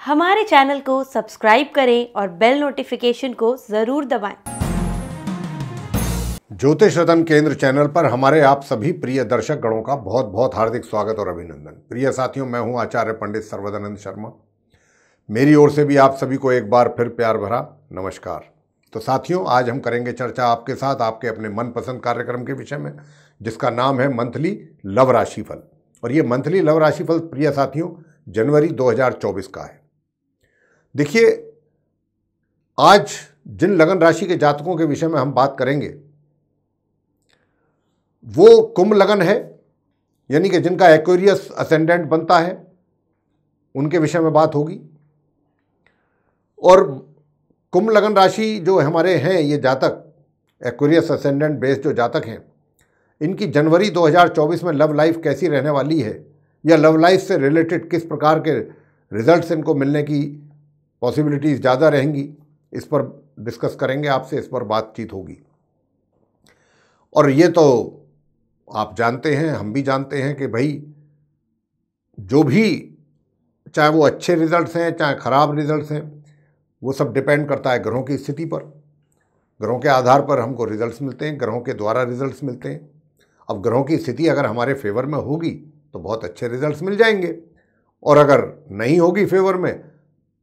हमारे चैनल को सब्सक्राइब करें और बेल नोटिफिकेशन को जरूर दबाएं। ज्योतिष रतन केंद्र चैनल पर हमारे आप सभी प्रिय दर्शक गणों का बहुत बहुत हार्दिक स्वागत और अभिनंदन। प्रिय साथियों, मैं हूं आचार्य पंडित सर्वदानंद शर्मा। मेरी ओर से भी आप सभी को एक बार फिर प्यार भरा नमस्कार। तो साथियों, आज हम करेंगे चर्चा आपके साथ आपके अपने मनपसंद कार्यक्रम के विषय में, जिसका नाम है मंथली लव राशिफल। और ये मंथली लव राशिफल प्रिय साथियों जनवरी 2024 का है। देखिए, आज जिन लगन राशि के जातकों के विषय में हम बात करेंगे वो कुंभ लगन है, यानी कि जिनका एक्वेरियस असेंडेंट बनता है, उनके विषय में बात होगी। और कुंभ लगन राशि जो हमारे हैं ये जातक, एक्वेरियस असेंडेंट बेस्ड जो जातक हैं, इनकी जनवरी 2024 में लव लाइफ कैसी रहने वाली है, या लव लाइफ से रिलेटेड किस प्रकार के रिजल्ट्स इनको मिलने की पॉसिबिलिटीज़ ज़्यादा रहेंगी, इस पर डिस्कस करेंगे आपसे, इस पर बातचीत होगी। और ये तो आप जानते हैं, हम भी जानते हैं कि भाई जो भी, चाहे वो अच्छे रिजल्ट्स हैं चाहे ख़राब रिजल्ट्स हैं, वो सब डिपेंड करता है ग्रहों की स्थिति पर। ग्रहों के आधार पर हमको रिजल्ट्स मिलते हैं, ग्रहों के द्वारा रिजल्ट्स मिलते हैं। अब ग्रहों की स्थिति अगर हमारे फेवर में होगी तो बहुत अच्छे रिजल्ट्स मिल जाएंगे, और अगर नहीं होगी फेवर में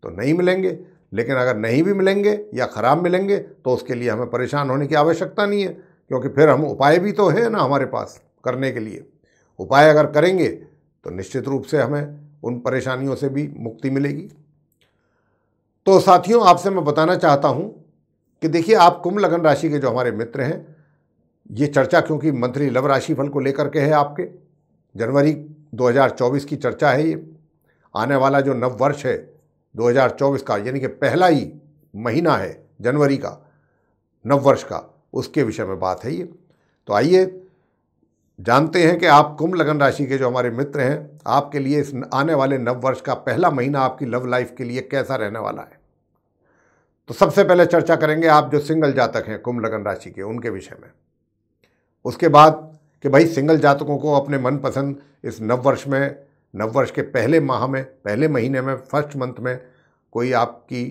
तो नहीं मिलेंगे। लेकिन अगर नहीं भी मिलेंगे या ख़राब मिलेंगे तो उसके लिए हमें परेशान होने की आवश्यकता नहीं है, क्योंकि फिर हम उपाय भी तो है ना हमारे पास करने के लिए। उपाय अगर करेंगे तो निश्चित रूप से हमें उन परेशानियों से भी मुक्ति मिलेगी। तो साथियों, आपसे मैं बताना चाहता हूं कि देखिए, आप कुंभ लगन राशि के जो हमारे मित्र हैं, ये चर्चा क्योंकि मंथली लव राशिफल को लेकर के है, आपके जनवरी 2024 की चर्चा है। ये आने वाला जो नव वर्ष है 2024 का, यानी कि पहला ही महीना है जनवरी का नव वर्ष का, उसके विषय में बात है ये। तो आइए जानते हैं कि आप कुंभ लगन राशि के जो हमारे मित्र हैं, आपके लिए इस आने वाले नव वर्ष का पहला महीना आपकी लव लाइफ के लिए कैसा रहने वाला है। तो सबसे पहले चर्चा करेंगे आप जो सिंगल जातक हैं कुंभ लगन राशि के, उनके विषय में। उसके बाद कि भाई सिंगल जातकों को अपने मनपसंद इस नववर्ष में, नववर्ष के पहले माह में, पहले महीने में, फर्स्ट मंथ में कोई आपकी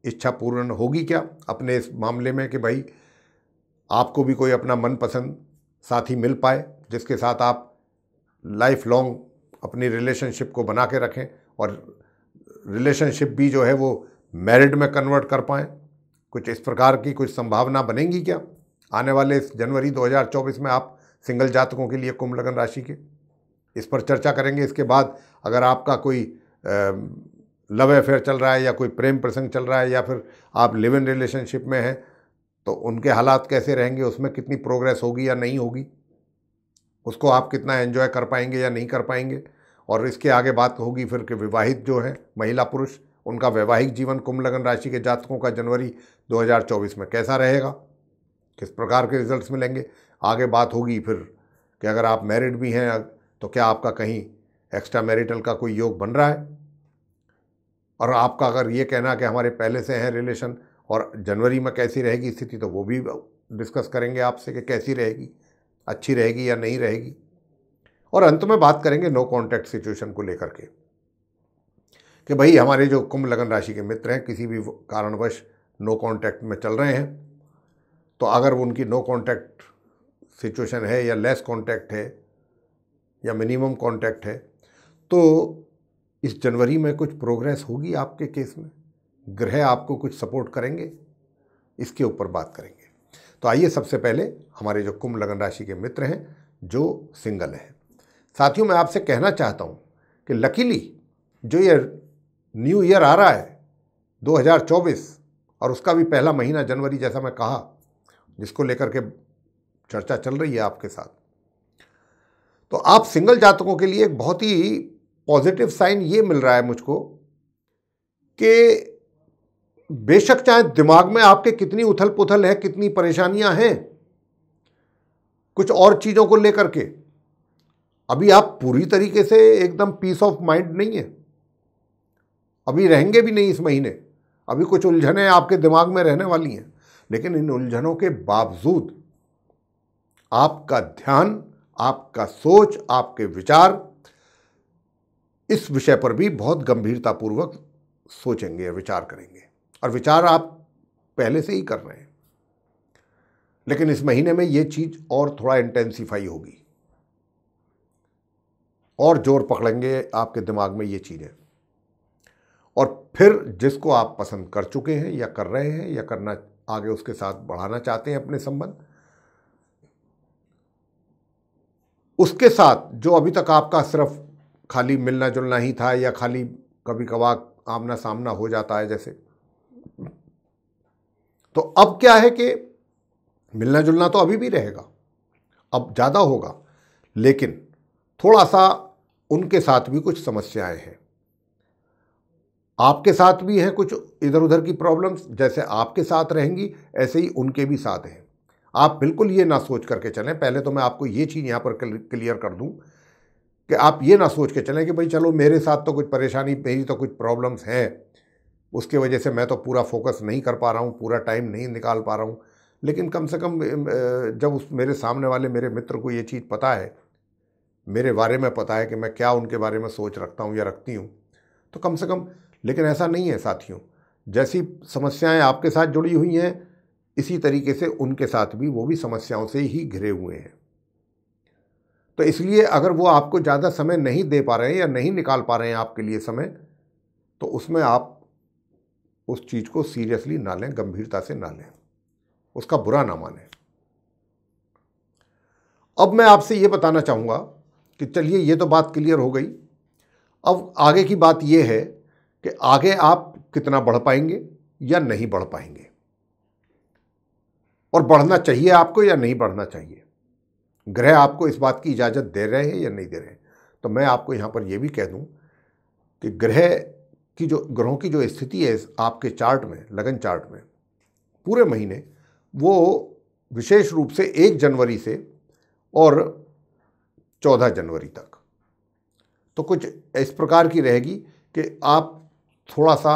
इच्छा पूर्ण होगी क्या अपने इस मामले में, कि भाई आपको भी कोई अपना मनपसंद साथी मिल पाए जिसके साथ आप लाइफ लॉन्ग अपनी रिलेशनशिप को बना के रखें, और रिलेशनशिप भी जो है वो मैरिड में कन्वर्ट कर पाएँ। कुछ इस प्रकार की कुछ संभावना बनेंगी क्या आने वाले इस जनवरी 2024 में आप सिंगल जातकों के लिए कुंभ लगन राशि के, इस पर चर्चा करेंगे। इसके बाद अगर आपका कोई लव अफेयर चल रहा है या कोई प्रेम प्रसंग चल रहा है, या फिर आप लिव इन रिलेशनशिप में हैं, तो उनके हालात कैसे रहेंगे, उसमें कितनी प्रोग्रेस होगी या नहीं होगी, उसको आप कितना एंजॉय कर पाएंगे या नहीं कर पाएंगे। और इसके आगे बात होगी फिर कि विवाहित जो है महिला पुरुष, उनका वैवाहिक जीवन कुंभ लगन राशि के जातकों का जनवरी 2024 में कैसा रहेगा, किस प्रकार के रिजल्ट्स मिलेंगे। आगे बात होगी फिर कि अगर आप मैरिड भी हैं तो क्या आपका कहीं एक्स्ट्रा मैरिटल का कोई योग बन रहा है, और आपका अगर ये कहना कि हमारे पहले से हैं रिलेशन और जनवरी में कैसी रहेगी स्थिति, तो वो भी डिस्कस करेंगे आपसे कि कैसी रहेगी, अच्छी रहेगी या नहीं रहेगी। और अंत में बात करेंगे नो कॉन्टैक्ट सिचुएशन को लेकर के, कि भाई हमारे जो कुंभ लगन राशि के मित्र हैं किसी भी कारणवश नो कॉन्टैक्ट में चल रहे हैं, तो अगर उनकी नो कॉन्टैक्ट सिचुएशन है या लेस कॉन्टैक्ट है या मिनिमम कॉन्टैक्ट है, तो इस जनवरी में कुछ प्रोग्रेस होगी आपके केस में, ग्रह आपको कुछ सपोर्ट करेंगे, इसके ऊपर बात करेंगे। तो आइए सबसे पहले हमारे जो कुंभ लगन राशि के मित्र हैं जो सिंगल हैं, साथियों मैं आपसे कहना चाहता हूं कि लकीली जो ये न्यू ईयर आ रहा है 2024, और उसका भी पहला महीना जनवरी, जैसा मैं कहा, जिसको लेकर के चर्चा चल रही है आपके साथ, तो आप सिंगल जातकों के लिए एक बहुत ही पॉजिटिव साइन ये मिल रहा है मुझको कि बेशक चाहे दिमाग में आपके कितनी उथल पुथल है, कितनी परेशानियां हैं कुछ और चीज़ों को लेकर के, अभी आप पूरी तरीके से एकदम पीस ऑफ माइंड नहीं है, अभी रहेंगे भी नहीं इस महीने। अभी कुछ उलझनें आपके दिमाग में रहने वाली हैं, लेकिन इन उलझनों के बावजूद आपका ध्यान, आपका सोच, आपके विचार इस विषय पर भी बहुत गंभीरतापूर्वक सोचेंगे या विचार करेंगे, और विचार आप पहले से ही कर रहे हैं, लेकिन इस महीने में ये चीज़ और थोड़ा इंटेंसिफाई होगी और जोर पकड़ेंगे आपके दिमाग में ये चीज़ें। और फिर जिसको आप पसंद कर चुके हैं या कर रहे हैं या करना आगे उसके साथ बढ़ाना चाहते हैं अपने संबंध, उसके साथ जो अभी तक आपका सिर्फ खाली मिलना जुलना ही था या खाली कभी कभार आमना सामना हो जाता है जैसे, तो अब क्या है कि मिलना जुलना तो अभी भी रहेगा, अब ज़्यादा होगा, लेकिन थोड़ा सा उनके साथ भी कुछ समस्याएं हैं। आपके साथ भी हैं कुछ इधर उधर की प्रॉब्लम्स, जैसे आपके साथ रहेंगी ऐसे ही उनके भी साथ हैं। आप बिल्कुल ये ना सोच करके चलें, पहले तो मैं आपको ये चीज़ यहाँ पर क्लियर कर दूं कि आप ये ना सोच के चलें कि भाई चलो मेरे साथ तो कुछ परेशानी, मेरी तो कुछ प्रॉब्लम्स हैं, उसके वजह से मैं तो पूरा फोकस नहीं कर पा रहा हूँ, पूरा टाइम नहीं निकाल पा रहा हूँ। लेकिन कम से कम जब उस मेरे सामने वाले मेरे मित्र को ये चीज़ पता है, मेरे बारे में पता है कि मैं क्या उनके बारे में सोच रखता हूँ या रखती हूँ, तो कम से कम, लेकिन ऐसा नहीं है साथियों, जैसी समस्याएं आपके साथ जुड़ी हुई हैं इसी तरीके से उनके साथ भी, वो भी समस्याओं से ही घिरे हुए हैं। तो इसलिए अगर वो आपको ज़्यादा समय नहीं दे पा रहे हैं या नहीं निकाल पा रहे हैं आपके लिए समय, तो उसमें आप उस चीज़ को सीरियसली ना लें, गंभीरता से ना लें, उसका बुरा ना मानें। अब मैं आपसे ये बताना चाहूँगा कि चलिए ये तो बात क्लियर हो गई, अब आगे की बात ये है कि आगे आप कितना बढ़ पाएंगे या नहीं बढ़ पाएंगे, और बढ़ना चाहिए आपको या नहीं बढ़ना चाहिए। ग्रह आपको इस बात की इजाज़त दे रहे हैं या नहीं दे रहे हैं। तो मैं आपको यहाँ पर यह भी कह दूँ कि ग्रहों की जो स्थिति है आपके चार्ट में, लगन चार्ट में, पूरे महीने वो विशेष रूप से 1 जनवरी से और 14 जनवरी तक तो कुछ इस प्रकार की रहेगी कि आप थोड़ा सा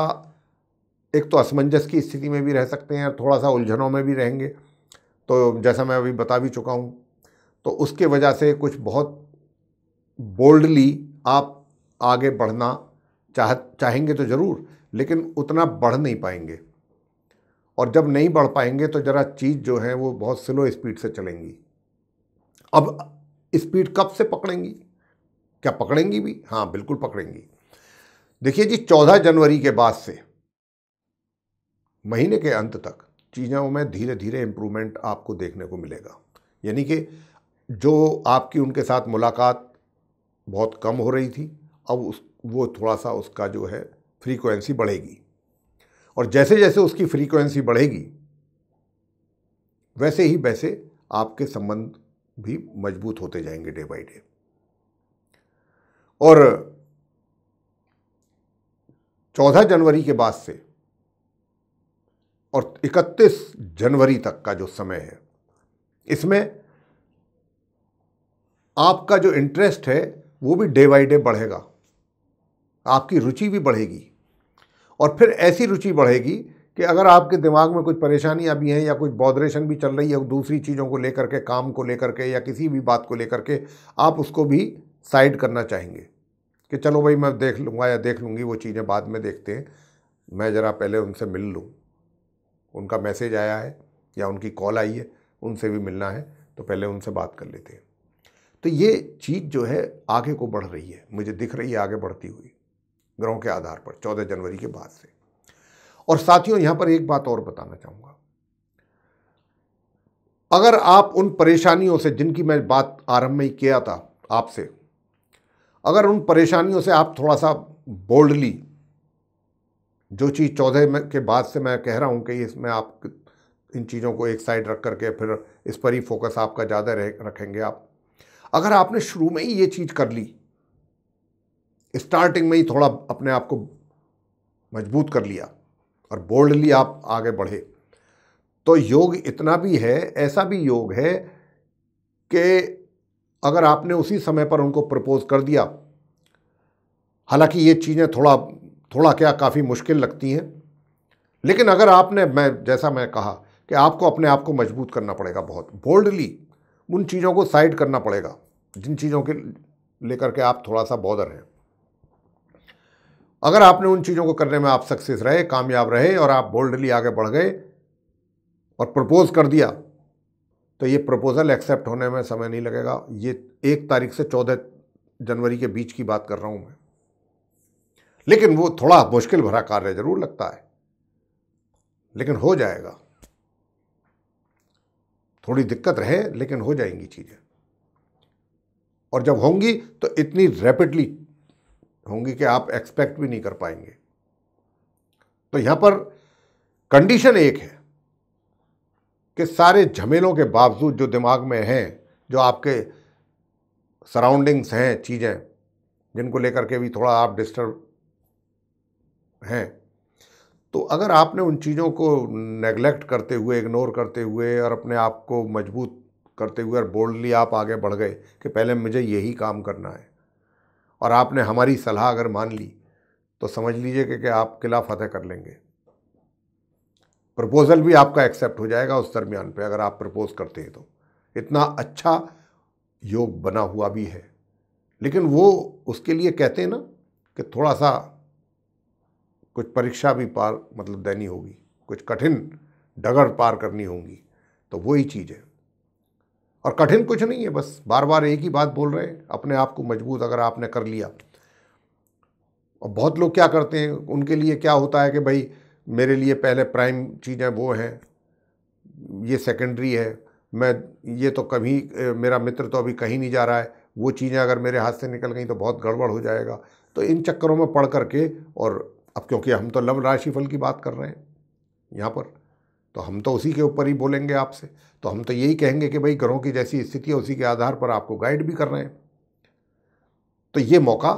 एक तो असमंजस की स्थिति में भी रह सकते हैं, थोड़ा सा उलझनों में भी रहेंगे। तो जैसा मैं अभी बता भी चुका हूँ, तो उसके वजह से कुछ बहुत बोल्डली आप आगे बढ़ना चाहेंगे तो ज़रूर, लेकिन उतना बढ़ नहीं पाएंगे, और जब नहीं बढ़ पाएंगे तो ज़रा चीज़ जो है वो बहुत स्लो स्पीड से चलेंगी। अब स्पीड कब से पकड़ेंगी, क्या पकड़ेंगी भी? हाँ, बिल्कुल पकड़ेंगी। देखिए जी, 14 जनवरी के बाद से महीने के अंत तक चीज़ों में धीरे धीरे इम्प्रूवमेंट आपको देखने को मिलेगा। यानी कि जो आपकी उनके साथ मुलाकात बहुत कम हो रही थी, अब वो थोड़ा सा उसका जो है फ्रीक्वेंसी बढ़ेगी, और जैसे जैसे उसकी फ्रीक्वेंसी बढ़ेगी वैसे ही वैसे आपके संबंध भी मजबूत होते जाएंगे डे बाय डे। और 14 जनवरी के बाद से और 31 जनवरी तक का जो समय है, इसमें आपका जो इंटरेस्ट है वो भी डे बाय डे बढ़ेगा, आपकी रुचि भी बढ़ेगी। और फिर ऐसी रुचि बढ़ेगी कि अगर आपके दिमाग में कुछ परेशानियां भी हैं या कुछ बॉदरेशन भी चल रही है दूसरी चीज़ों को लेकर के, काम को लेकर के या किसी भी बात को लेकर के, आप उसको भी साइड करना चाहेंगे कि चलो भाई मैं देख लूँगा या देख लूँगी, वो चीज़ें बाद में देखते हैं, मैं ज़रा पहले उनसे मिल लूँ, उनका मैसेज आया है या उनकी कॉल आई है, उनसे भी मिलना है, तो पहले उनसे बात कर लेते हैं। तो ये चीज़ जो है आगे को बढ़ रही है, मुझे दिख रही है आगे बढ़ती हुई ग्रहों के आधार पर 14 जनवरी के बाद से। और साथियों, यहाँ पर एक बात और बताना चाहूँगा, अगर आप उन परेशानियों से, जिनकी मैं बात आरंभ में ही किया था आपसे, अगर उन परेशानियों से आप थोड़ा सा बोल्डली, जो चीज़ 14 के बाद से मैं कह रहा हूँ कि इसमें आप इन चीज़ों को एक साइड रख करके फिर इस पर ही फोकस आपका ज़्यादा रखेंगे आप, अगर आपने शुरू में ही ये चीज़ कर ली, स्टार्टिंग में ही थोड़ा अपने आप को मजबूत कर लिया और बोल्डली आप आगे बढ़े, तो योग इतना भी है, ऐसा भी योग है कि अगर आपने उसी समय पर उनको प्रपोज कर दिया, हालांकि ये चीज़ें थोड़ा क्या काफ़ी मुश्किल लगती हैं, लेकिन अगर आपने, जैसा मैं कहा कि आपको अपने आप को मजबूत करना पड़ेगा, बहुत बोल्डली उन चीज़ों को साइड करना पड़ेगा जिन चीज़ों के लेकर के आप थोड़ा सा बॉदर हैं। अगर आपने उन चीज़ों को करने में आप सक्सेस रहे, कामयाब रहे और आप बोल्डली आगे बढ़ गए और प्रपोज कर दिया, तो ये प्रपोजल एक्सेप्ट होने में समय नहीं लगेगा। ये 1 तारीख से 14 जनवरी के बीच की बात कर रहा हूं मैं। लेकिन वो थोड़ा मुश्किल भरा कार्य जरूर लगता है, लेकिन हो जाएगा। थोड़ी दिक्कत रहे, लेकिन हो जाएंगी चीजें। और जब होंगी तो इतनी रैपिडली होंगी कि आप एक्सपेक्ट भी नहीं कर पाएंगे। तो यहां पर कंडीशन एक है कि सारे झमेलों के बावजूद जो दिमाग में हैं, जो आपके सराउंडिंग्स हैं, चीज़ें जिनको लेकर के भी थोड़ा आप डिस्टर्ब हैं, तो अगर आपने उन चीज़ों को नेगलेक्ट करते हुए, इग्नोर करते हुए और अपने आप को मजबूत करते हुए और बोल्डली आप आगे बढ़ गए कि पहले मुझे यही काम करना है, और आपने हमारी सलाह अगर मान ली, तो समझ लीजिए कि आप किला फतेह कर लेंगे। प्रपोजल भी आपका एक्सेप्ट हो जाएगा उस दरमियान पे, अगर आप प्रपोज करते हैं तो। इतना अच्छा योग बना हुआ भी है। लेकिन वो उसके लिए कहते हैं ना कि थोड़ा सा कुछ परीक्षा भी पार मतलब देनी होगी, कुछ कठिन डगर पार करनी होगी। तो वही चीज़ है। और कठिन कुछ नहीं है, बस बार बार एक ही बात बोल रहे हैं, अपने आप को मजबूत अगर आपने कर लिया। और बहुत लोग क्या करते हैं, उनके लिए क्या होता है कि भाई मेरे लिए पहले प्राइम चीज़ें वो हैं, ये सेकेंडरी है, मैं ये तो कभी मेरा मित्र तो अभी कहीं नहीं जा रहा है, वो चीज़ें अगर मेरे हाथ से निकल गई तो बहुत गड़बड़ हो जाएगा। तो इन चक्करों में पढ़ करके, और अब क्योंकि हम तो लव राशिफल की बात कर रहे हैं यहाँ पर, तो हम तो उसी के ऊपर ही बोलेंगे आपसे। तो हम तो यही कहेंगे कि भाई ग्रहों की जैसी स्थिति है उसी के आधार पर आपको गाइड भी कर रहे हैं। तो ये मौका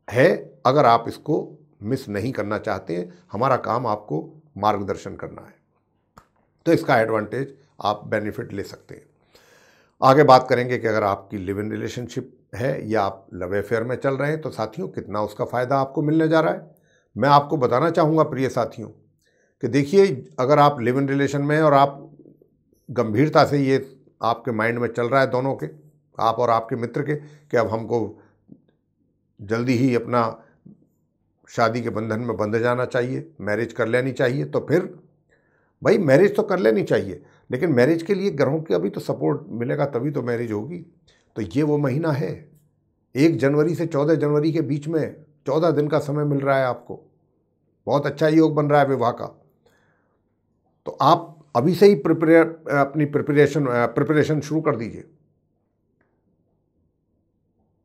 है, अगर आप इसको मिस नहीं करना चाहते हैं। हमारा काम आपको मार्गदर्शन करना है, तो इसका एडवांटेज आप बेनिफिट ले सकते हैं। आगे बात करेंगे कि अगर आपकी लिव इन रिलेशनशिप है या आप लव अफेयर में चल रहे हैं, तो साथियों कितना उसका फ़ायदा आपको मिलने जा रहा है। मैं आपको बताना चाहूँगा प्रिय साथियों कि देखिए, अगर आप लिव इन रिलेशन में हैं और आप गंभीरता से ये आपके माइंड में चल रहा है दोनों के, आप और आपके मित्र के, कि अब हमको जल्दी ही अपना शादी के बंधन में बंध जाना चाहिए, मैरिज कर लेनी चाहिए, तो फिर भाई मैरिज तो कर लेनी चाहिए, लेकिन मैरिज के लिए ग्रहों का भी तो सपोर्ट मिलेगा, तभी तो मैरिज होगी। तो ये वो महीना है, 1 जनवरी से 14 जनवरी के बीच में 14 दिन का समय मिल रहा है आपको। बहुत अच्छा योग बन रहा है विवाह का। तो आप अभी से ही अपनी प्रिपरेशन शुरू कर दीजिए,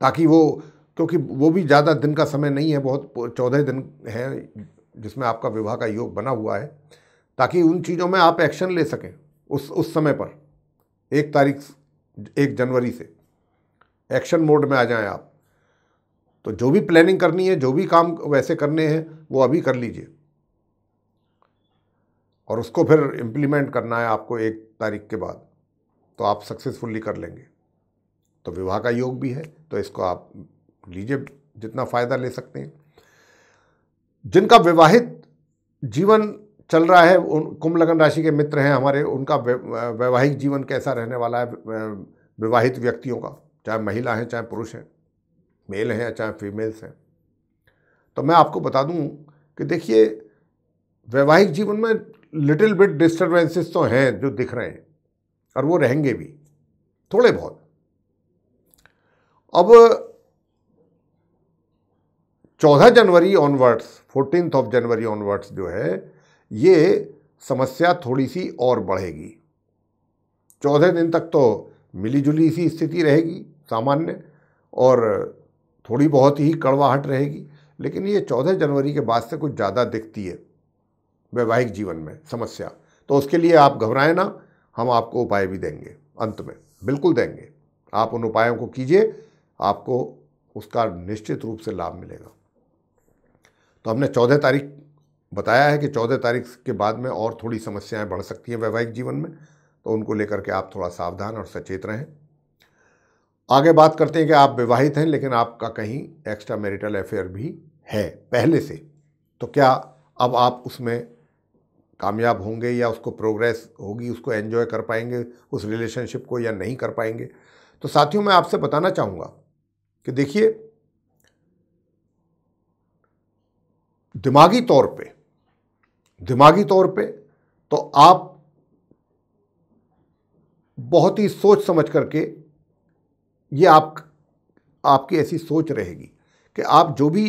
ताकि वो, क्योंकि वो भी ज़्यादा दिन का समय नहीं है, बहुत 14 दिन है जिसमें आपका विवाह का योग बना हुआ है, ताकि उन चीज़ों में आप एक्शन ले सकें उस समय पर। 1 जनवरी से एक्शन मोड में आ जाएं आप। तो जो भी प्लानिंग करनी है, जो भी काम वैसे करने हैं, वो अभी कर लीजिए, और उसको फिर इम्प्लीमेंट करना है आपको 1 तारीख के बाद, तो आप सक्सेसफुली कर लेंगे। तो विवाह का योग भी है, तो इसको आप लीजिए, जितना फ़ायदा ले सकते हैं। जिनका विवाहित जीवन चल रहा है, उन कुंभ लगन राशि के मित्र हैं हमारे, उनका वैवाहिक जीवन कैसा रहने वाला है विवाहित व्यक्तियों का, चाहे महिला हैं चाहे पुरुष हैं, मेल हैं या चाहे फीमेल्स हैं। तो मैं आपको बता दूं कि देखिए, वैवाहिक जीवन में लिटिल बिट डिस्टर्बेंसेस तो हैं जो दिख रहे हैं, और वो रहेंगे भी थोड़े बहुत। अब 14 January onwards, 14th of January onwards जो है, ये समस्या थोड़ी सी और बढ़ेगी। 14 दिन तक तो मिलीजुली सी स्थिति रहेगी सामान्य, और थोड़ी बहुत ही कड़वाहट रहेगी। लेकिन ये 14 जनवरी के बाद से कुछ ज़्यादा दिखती है वैवाहिक जीवन में समस्या। तो उसके लिए आप घबराएं ना, हम आपको उपाय भी देंगे, अंत में बिल्कुल देंगे। आप उन उपायों को कीजिए, आपको उसका निश्चित रूप से लाभ मिलेगा। तो हमने 14 तारीख बताया है कि 14 तारीख के बाद में और थोड़ी समस्याएं बढ़ सकती हैं वैवाहिक जीवन में, तो उनको लेकर के आप थोड़ा सावधान और सचेत रहें। आगे बात करते हैं कि आप विवाहित हैं, लेकिन आपका कहीं एक्स्ट्रा मैरिटल अफेयर भी है पहले से, तो क्या अब आप उसमें कामयाब होंगे, या उसको प्रोग्रेस होगी, उसको एंजॉय कर पाएंगे उस रिलेशनशिप को, या नहीं कर पाएंगे। तो साथियों, मैं आपसे बताना चाहूँगा कि देखिए, दिमागी तौर पे तो आप बहुत ही सोच समझ करके, ये आपकी ऐसी सोच रहेगी कि आप जो भी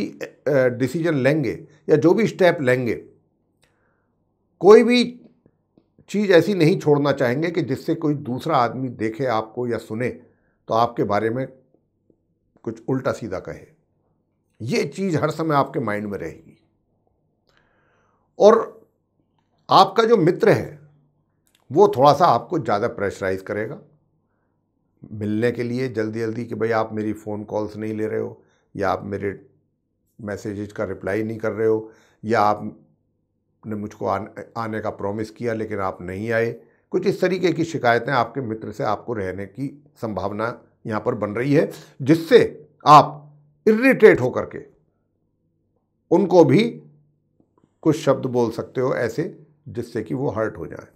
डिसीजन लेंगे या जो भी स्टेप लेंगे, कोई भी चीज़ ऐसी नहीं छोड़ना चाहेंगे कि जिससे कोई दूसरा आदमी देखे आपको या सुने तो आपके बारे में कुछ उल्टा सीधा कहे। ये चीज़ हर समय आपके माइंड में रहेगी। और आपका जो मित्र है वो थोड़ा सा आपको ज़्यादा प्रेशराइज करेगा मिलने के लिए जल्दी जल्दी, कि भाई आप मेरी फ़ोन कॉल्स नहीं ले रहे हो, या आप मेरे मैसेजेस का रिप्लाई नहीं कर रहे हो, या आपने मुझको आने का प्रॉमिस किया लेकिन आप नहीं आए। कुछ इस तरीके की शिकायतें आपके मित्र से आपको रहने की संभावना यहाँ पर बन रही है, जिससे आप इरिटेट होकर के उनको भी कुछ शब्द बोल सकते हो ऐसे जिससे कि वो हर्ट हो जाए।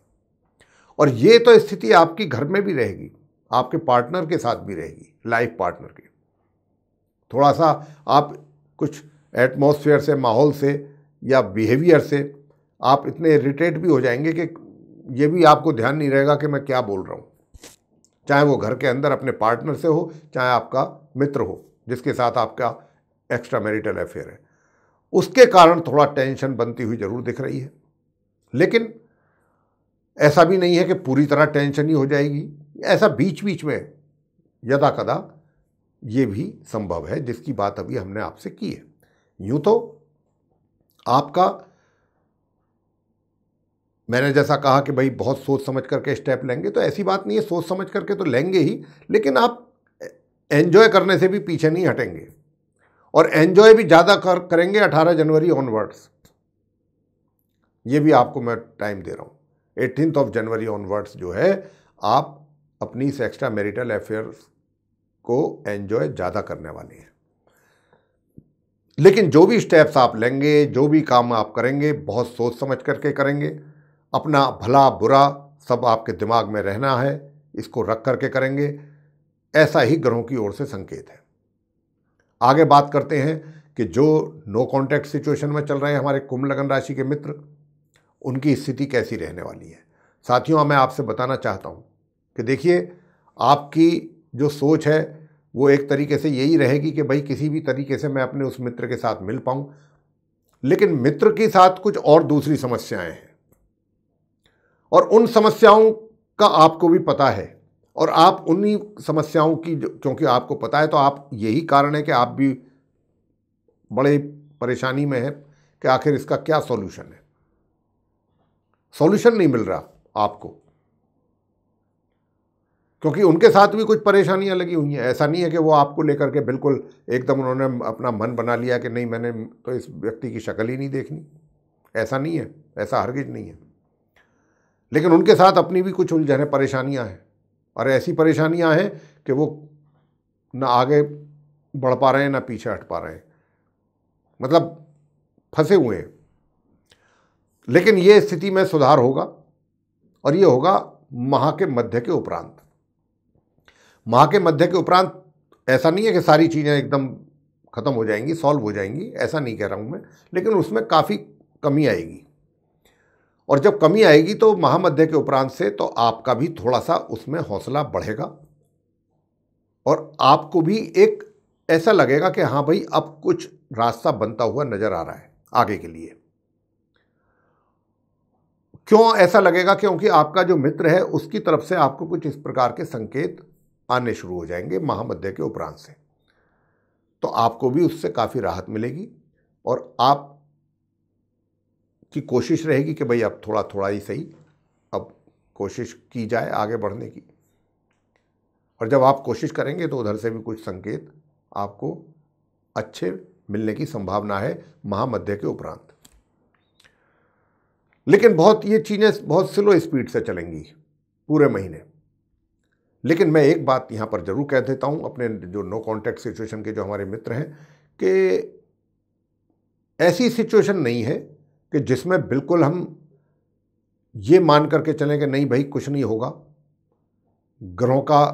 और ये तो स्थिति आपकी घर में भी रहेगी, आपके पार्टनर के साथ भी रहेगी, लाइफ पार्टनर के। थोड़ा सा आप कुछ एटमॉस्फेयर से, माहौल से या बिहेवियर से आप इतने इरिटेट भी हो जाएंगे कि ये भी आपको ध्यान नहीं रहेगा कि मैं क्या बोल रहा हूँ, चाहे वो घर के अंदर अपने पार्टनर से हो, चाहे आपका मित्र हो जिसके साथ आपका एक्स्ट्रा मैरिटल अफेयर है। उसके कारण थोड़ा टेंशन बनती हुई जरूर दिख रही है, लेकिन ऐसा भी नहीं है कि पूरी तरह टेंशन ही हो जाएगी। ऐसा बीच बीच में यदा कदा ये भी संभव है, जिसकी बात अभी हमने आपसे की है। यूं तो आपका, मैंने जैसा कहा कि भाई बहुत सोच समझ करके स्टेप लेंगे, तो ऐसी बात नहीं है, सोच समझ करके तो लेंगे ही, लेकिन आप एंजॉय करने से भी पीछे नहीं हटेंगे। और एंजॉय भी ज़्यादा करेंगे 18 जनवरी ऑनवर्ड्स। ये भी आपको मैं टाइम दे रहा हूँ। 18 जनवरी ऑनवर्ड्स जो है, आप अपनी इस एक्स्ट्रा मैरिटल अफेयर्स को एंजॉय ज़्यादा करने वाले हैं। लेकिन जो भी स्टेप्स आप लेंगे, जो भी काम आप करेंगे, बहुत सोच समझ करके करेंगे। अपना भला बुरा सब आपके दिमाग में रहना है, इसको रख करके करेंगे। ऐसा ही ग्रहों की ओर से संकेत है। आगे बात करते हैं कि जो नो कॉन्टैक्ट सिचुएशन में चल रहे हैं हमारे कुंभ लगन राशि के मित्र, उनकी स्थिति कैसी रहने वाली है। साथियों, मैं आपसे बताना चाहता हूं कि देखिए, आपकी जो सोच है वो एक तरीके से यही रहेगी कि भाई किसी भी तरीके से मैं अपने उस मित्र के साथ मिल पाऊं, लेकिन मित्र के साथ कुछ और दूसरी समस्याएं हैं, और उन समस्याओं का आपको भी पता है, और आप उन्हीं समस्याओं की क्योंकि आपको पता है, तो आप, यही कारण है कि आप भी बड़े परेशानी में हैं कि आखिर इसका क्या सॉल्यूशन है। सॉल्यूशन नहीं मिल रहा आपको, क्योंकि उनके साथ भी कुछ परेशानियां लगी हुई हैं। ऐसा नहीं है कि वो आपको लेकर के बिल्कुल एकदम उन्होंने अपना मन बना लिया कि नहीं, मैंने तो इस व्यक्ति की शक्ल ही नहीं देखनी। ऐसा नहीं है, ऐसा हरगिज नहीं है। लेकिन उनके साथ अपनी भी कुछ उलझनें, परेशानियां हैं, और ऐसी परेशानियां हैं कि वो ना आगे बढ़ पा रहे हैं ना पीछे हट पा रहे हैं, मतलब फंसे हुए हैं। लेकिन ये स्थिति में सुधार होगा, और ये होगा माह के मध्य के उपरांत। माह के मध्य के उपरांत ऐसा नहीं है कि सारी चीज़ें एकदम खत्म हो जाएंगी, सॉल्व हो जाएंगी, ऐसा नहीं कह रहा हूँ मैं, लेकिन उसमें काफ़ी कमी आएगी। और जब कमी आएगी तो महामध्य के उपरांत से तो आपका भी थोड़ा सा उसमें हौसला बढ़ेगा, और आपको भी एक ऐसा लगेगा कि हाँ भाई, अब कुछ रास्ता बनता हुआ नजर आ रहा है आगे के लिए। क्यों ऐसा लगेगा? क्योंकि आपका जो मित्र है उसकी तरफ से आपको कुछ इस प्रकार के संकेत आने शुरू हो जाएंगे महामध्य के उपरांत से, तो आपको भी उससे काफ़ी राहत मिलेगी, और आप की कोशिश रहेगी कि भाई अब थोड़ा थोड़ा ही सही, अब कोशिश की जाए आगे बढ़ने की। और जब आप कोशिश करेंगे तो उधर से भी कुछ संकेत आपको अच्छे मिलने की संभावना है महामध्य के उपरांत। लेकिन ये चीज़ें बहुत स्लो स्पीड से चलेंगी पूरे महीने। लेकिन मैं एक बात यहाँ पर जरूर कह देता हूँ अपने जो नो कॉन्टैक्ट सिचुएशन के जो हमारे मित्र हैं, कि ऐसी सिचुएशन नहीं है कि जिसमें बिल्कुल हम ये मान करके चलें कि नहीं भाई कुछ नहीं होगा। ग्रहों का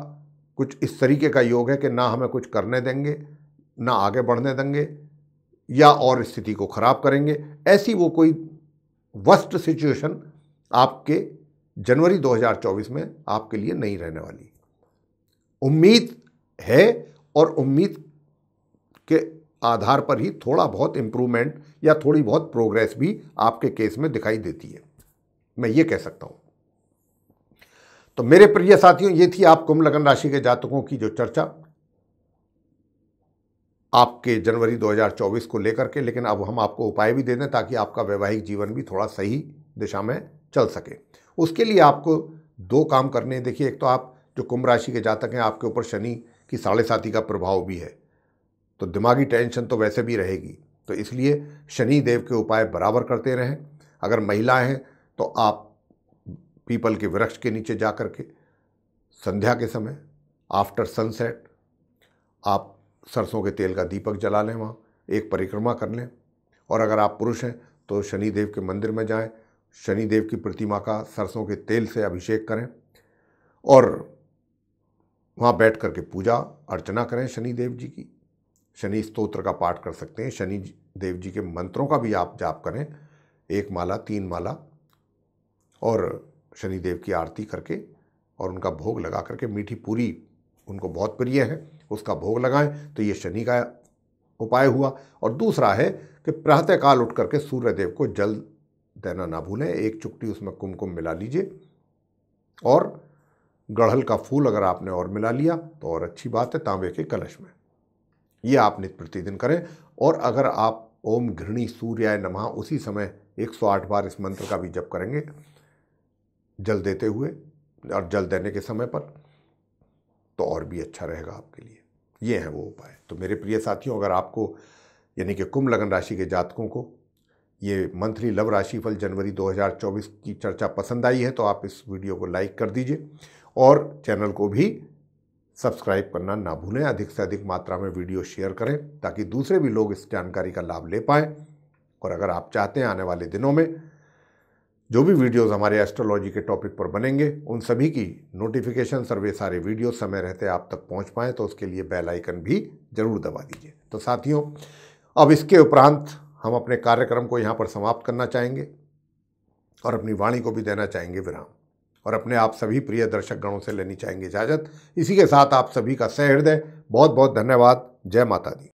कुछ इस तरीके का योग है कि ना हमें कुछ करने देंगे, ना आगे बढ़ने देंगे, या और स्थिति को खराब करेंगे। ऐसी वो कोई वर्स्ट सिचुएशन आपके जनवरी 2024 में आपके लिए नहीं रहने वाली। उम्मीद है और उम्मीद के आधार पर ही थोड़ा बहुत इंप्रूवमेंट या थोड़ी बहुत प्रोग्रेस भी आपके केस में दिखाई देती है, मैं ये कह सकता हूं। तो मेरे प्रिय साथियों, ये थी आप कुंभ लगन राशि के जातकों की जो चर्चा आपके जनवरी 2024 को लेकर के। लेकिन अब हम आपको उपाय भी दे दें ताकि आपका वैवाहिक जीवन भी थोड़ा सही दिशा में चल सके। उसके लिए आपको 2 काम करने हैं। देखिए, एक तो आप जो कुंभ राशि के जातक हैं, आपके ऊपर शनि की 7.5 का प्रभाव भी है, तो दिमागी टेंशन तो वैसे भी रहेगी। तो इसलिए शनि देव के उपाय बराबर करते रहें। अगर महिलाएं हैं तो आप पीपल के वृक्ष के नीचे जा कर के संध्या के समय आफ्टर सनसेट आप सरसों के तेल का दीपक जला लें, वहाँ एक परिक्रमा कर लें। और अगर आप पुरुष हैं तो शनि देव के मंदिर में जाएं, शनि देव की प्रतिमा का सरसों के तेल से अभिषेक करें और वहाँ बैठ करके पूजा अर्चना करें शनि देव जी की। शनि स्तोत्र का पाठ कर सकते हैं, शनि देव जी के मंत्रों का भी आप जाप करें, 1 माला 3 माला, और शनि देव की आरती करके और उनका भोग लगा करके, मीठी पूरी उनको बहुत प्रिय है, उसका भोग लगाएं। तो ये शनि का उपाय हुआ। और दूसरा है कि प्रातःकाल उठ करके सूर्य देव को जल देना ना भूलें, 1 चुटकी उसमें कुमकुम मिला लीजिए, और गड़हल का फूल अगर आपने और मिला लिया तो और अच्छी बात है, तांबे के कलश में। ये आप नित्य प्रतिदिन करें। और अगर आप ओम घृणी सूर्याय नमः उसी समय 108 बार इस मंत्र का भी जप करेंगे जल देते हुए और जल देने के समय पर, तो और भी अच्छा रहेगा आपके लिए। ये है वो उपाय। तो मेरे प्रिय साथियों, अगर आपको यानी कि कुंभ लगन राशि के जातकों को ये मंथली लव राशिफल जनवरी 2024 की चर्चा पसंद आई है तो आप इस वीडियो को लाइक कर दीजिए और चैनल को भी सब्सक्राइब करना ना भूलें। अधिक से अधिक मात्रा में वीडियो शेयर करें ताकि दूसरे भी लोग इस जानकारी का लाभ ले पाएँ। और अगर आप चाहते हैं आने वाले दिनों में जो भी वीडियोस हमारे एस्ट्रोलॉजी के टॉपिक पर बनेंगे उन सभी की नोटिफिकेशन सर्वे सारे वीडियो समय रहते आप तक पहुंच पाएँ, तो उसके लिए बेल आइकन भी जरूर दबा दीजिए। तो साथियों, अब इसके उपरांत हम अपने कार्यक्रम को यहाँ पर समाप्त करना चाहेंगे और अपनी वाणी को भी देना चाहेंगे विराम, और अपने आप सभी प्रिय दर्शक गणों से लेनी चाहेंगे इजाज़त। इसी के साथ आप सभी का सहृदय बहुत बहुत धन्यवाद। जय माता दी।